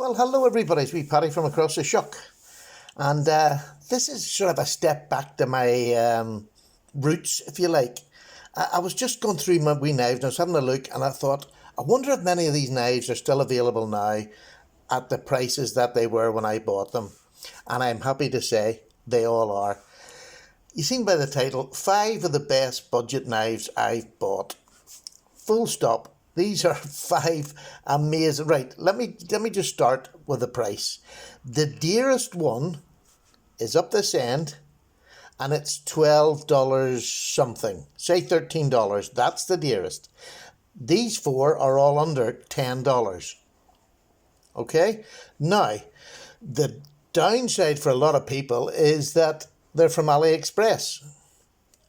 Well, hello everybody, it's me Paddy from across the Shuck, and this is sort of a step back to my roots, if you like. I was just going through my wee knives and I was having a look, and I thought, I wonder if many of these knives are still available now at the prices that they were when I bought them. And I'm happy to say they all are. You seen by the title, 5 of the best budget knives I've bought. Full stop. These are 5 amazing. Right, let me just start with the price. The dearest one is up this end, and it's $12 something. Say $13. That's the dearest. These 4 are all under $10. Okay? Now, the downside for a lot of people is that they're from AliExpress.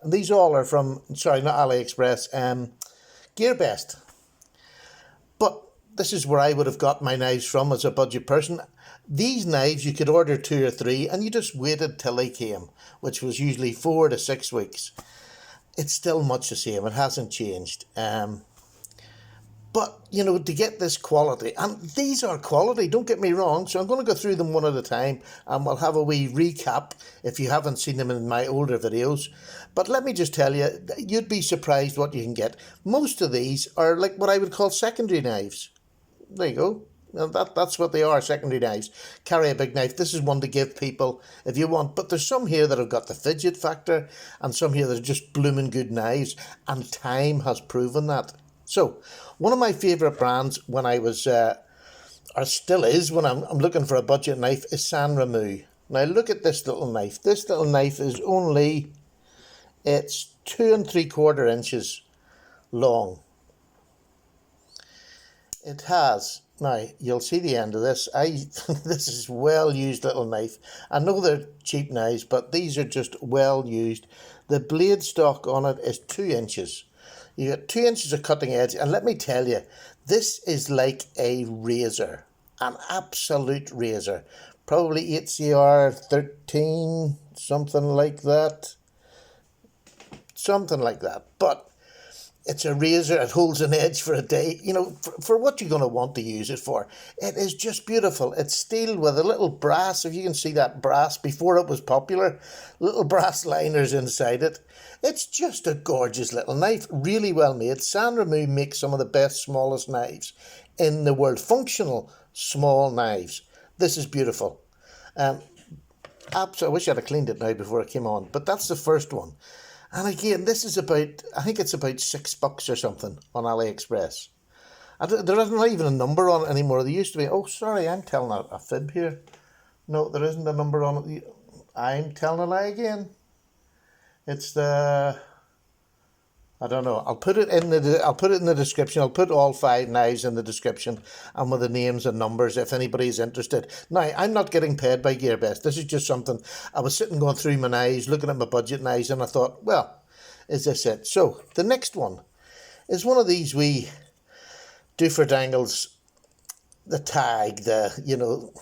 And these all are from, sorry, not AliExpress, GearBest. But this is where I would have got my knives from as a budget person. These knives you could order 2 or 3 and you just waited till they came, which was usually 4 to 6 weeks. It's still much the same, it hasn't changed. But, you know, to get this quality, and these are quality, don't get me wrong, so I'm going to go through them one at a time, and we'll have a wee recap if you haven't seen them in my older videos. But let me just tell you, you'd be surprised what you can get. Most of these are like what I would call secondary knives. There you go. Now that's what they are, secondary knives. Carry a big knife. This is one to give people if you want. But there's some here that have got the fidget factor, and some here that are just blooming good knives, and time has proven that. So, one of my favourite brands when I was, or still is when I'm looking for a budget knife, is SANRENMU. Now look at this little knife. This little knife is only, it's 2 3/4 inches long. It has, now you'll see the end of this, this is well used little knife. I know they're cheap knives, but these are just well used. The blade stock on it is 2 inches. You get 2 inches of cutting edge, and let me tell you, this is like a razor, an absolute razor. Probably HCR 13, something like that. But it's a razor, it holds an edge for a day, you know, for what you're going to want to use it for. It is just beautiful. It's steel with a little brass, if you can see that brass, before it was popular, little brass liners inside it. It's just a gorgeous little knife, really well made. SANRENMU makes some of the best, smallest knives in the world, functional small knives. This is beautiful. I wish I'd have cleaned it now before I came on, but that's the first one. And again, this is about, I think it's about $6 or something on AliExpress. There isn't even a number on it anymore. There used to be, oh sorry, I'm telling a fib here. No, there isn't a number on it. I'm telling a lie again. It's the, I don't know. I'll put it in the description. I'll put all 5 knives in the description and with the names and numbers if anybody's interested. Now, I'm not getting paid by GearBest. This is just something, I was sitting going through my knives, looking at my budget knives, and I thought, well, is this it? So, the next one is one of these wee doofer dangles, the tag, you know,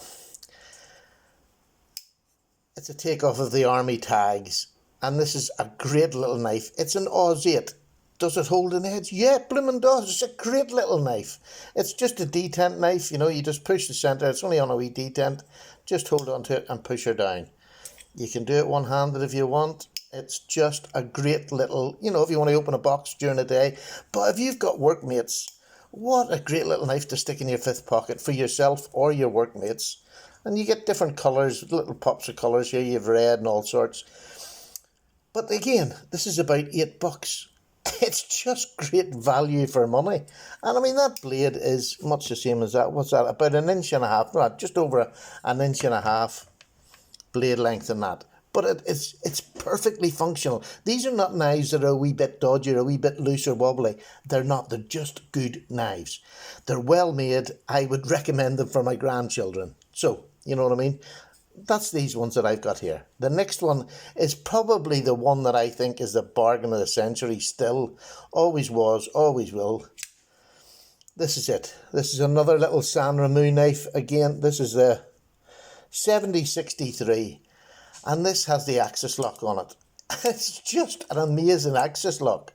it's a takeoff of the army tags. And this is a great little knife. It's an Oz 8. Does it hold an edge? Yeah, bloomin' does. It's a great little knife. It's just a detent knife, you know, you just push the centre. It's only on a wee detent. Just hold on to it and push her down. You can do it one-handed if you want. It's just a great little, you know, if you want to open a box during the day. But if you've got workmates, what a great little knife to stick in your 5th pocket for yourself or your workmates. And you get different colours, little pops of colours here. You have red and all sorts. But again, this is about $8. It's just great value for money. And I mean, that blade is much the same as that. What's that? About 1.5 inches, no, just over 1.5 inches blade length in that. But it's perfectly functional. These are not knives that are a wee bit dodgy or a wee bit loose or wobbly. They're not. They're just good knives. They're well made. I would recommend them for my grandchildren. So, you know what I mean? That's these ones that I've got here. The next one is probably the one that I think is the bargain of the century still. Always was, always will. This is it. This is another little SANRENMU knife. Again, this is the 7063. And this has the axis lock on it. It's just an amazing axis lock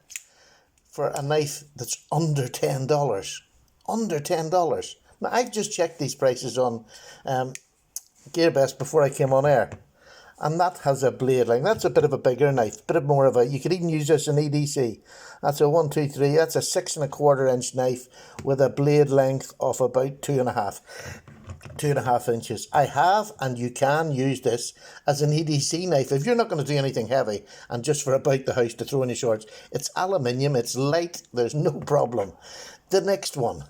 for a knife that's under $10. Under $10. Now, I've just checked these prices on GearBest before I came on air. And that has a blade length. That's a bit of a bigger knife, bit more of a, you could even use this in EDC. That's a 1, 2, 3, that's a 6¼ inch knife with a blade length of about 2.5 inches. I have, and you can use this as an EDC knife if you're not going to do anything heavy and just for about the house to throw in your shorts. It's aluminium, it's light, there's no problem. The next one,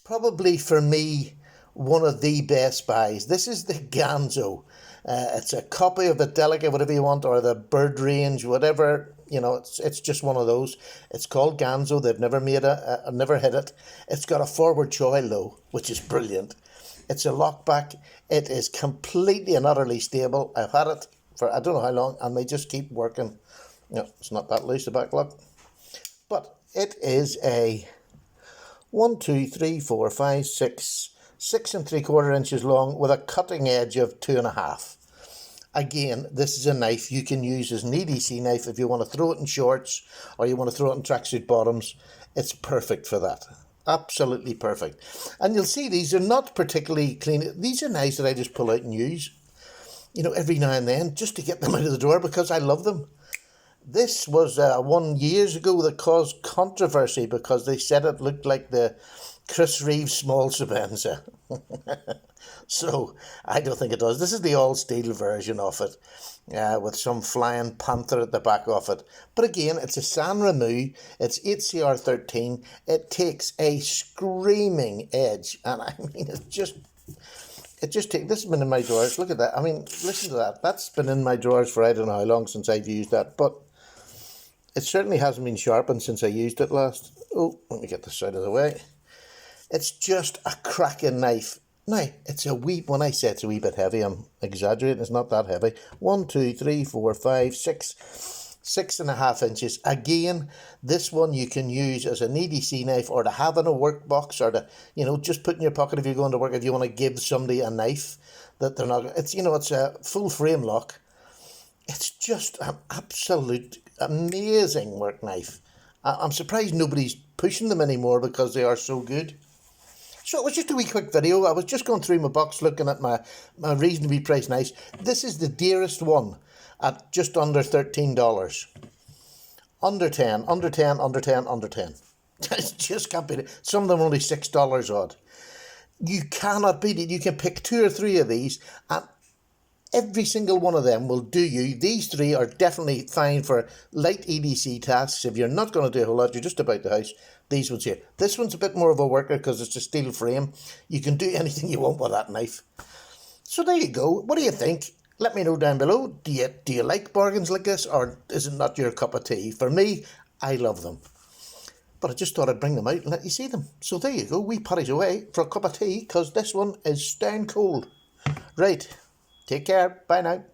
probably for me, one of the best buys. This is the GANZO. It's a copy of the Delicate, whatever you want, or the Bird Range, whatever. You know, it's just one of those. It's called GANZO. They've never made never hit it. It's got a forward choil though, which is brilliant. It's a lockback. It is completely and utterly stable. I've had it for I don't know how long, and they just keep working. No, it's not that loose, the back lock. But it is a 1, 2, 3, 4, 5, 6, 6¾ inches long with a cutting edge of 2.5. Again, this is a knife you can use as an EDC knife if you want to throw it in shorts or you want to throw it in tracksuit bottoms. It's perfect for that. Absolutely perfect. And you'll see these are not particularly clean. These are knives that I just pull out and use, you know, every now and then just to get them out of the drawer because I love them. This was one years ago that caused controversy because they said it looked like the Chris Reeves small Sabenza. So I don't think it does. This is the all steel version of it with some flying panther at the back of it. But again, it's a SANRENMU. It's 8CR13. It takes a screaming edge. And I mean, it just takes, this has been in my drawers. Look at that. I mean, listen to that. That's been in my drawers for I don't know how long since I've used that. But it certainly hasn't been sharpened since I used it last. Oh, let me get this out of the way. It's just a cracking knife. Now, it's a wee, when I say it's a wee bit heavy, I'm exaggerating, it's not that heavy. 1, 2, 3, 4, 5, 6, 6.5 inches. Again, this one you can use as an EDC knife or to have in a workbox or to, you know, just put in your pocket if you're going to work, if you want to give somebody a knife that they're not, it's, you know, it's a full frame lock. It's just an absolute amazing work knife. I'm surprised nobody's pushing them anymore because they are so good. So it was just a wee quick video. I was just going through my box looking at my reasonably priced knives. This is the dearest one at just under $13. Under 10, under 10, under 10, under 10. It just can't beat it. Some of them are only $6 odd. You cannot beat it. You can pick 2 or 3 of these and every single one of them will do you. These 3 are definitely fine for light EDC tasks. If you're not going to do a whole lot, you're just about the house, these ones here. This one's a bit more of a worker because it's a steel frame. You can do anything you want with that knife. So there you go. What do you think? Let me know down below. Do you like bargains like this, or is it not your cup of tea? For me, I love them. But I just thought I'd bring them out and let you see them. So there you go. We putties away for a cup of tea because this one is stone cold. Right. Take care. Bye now.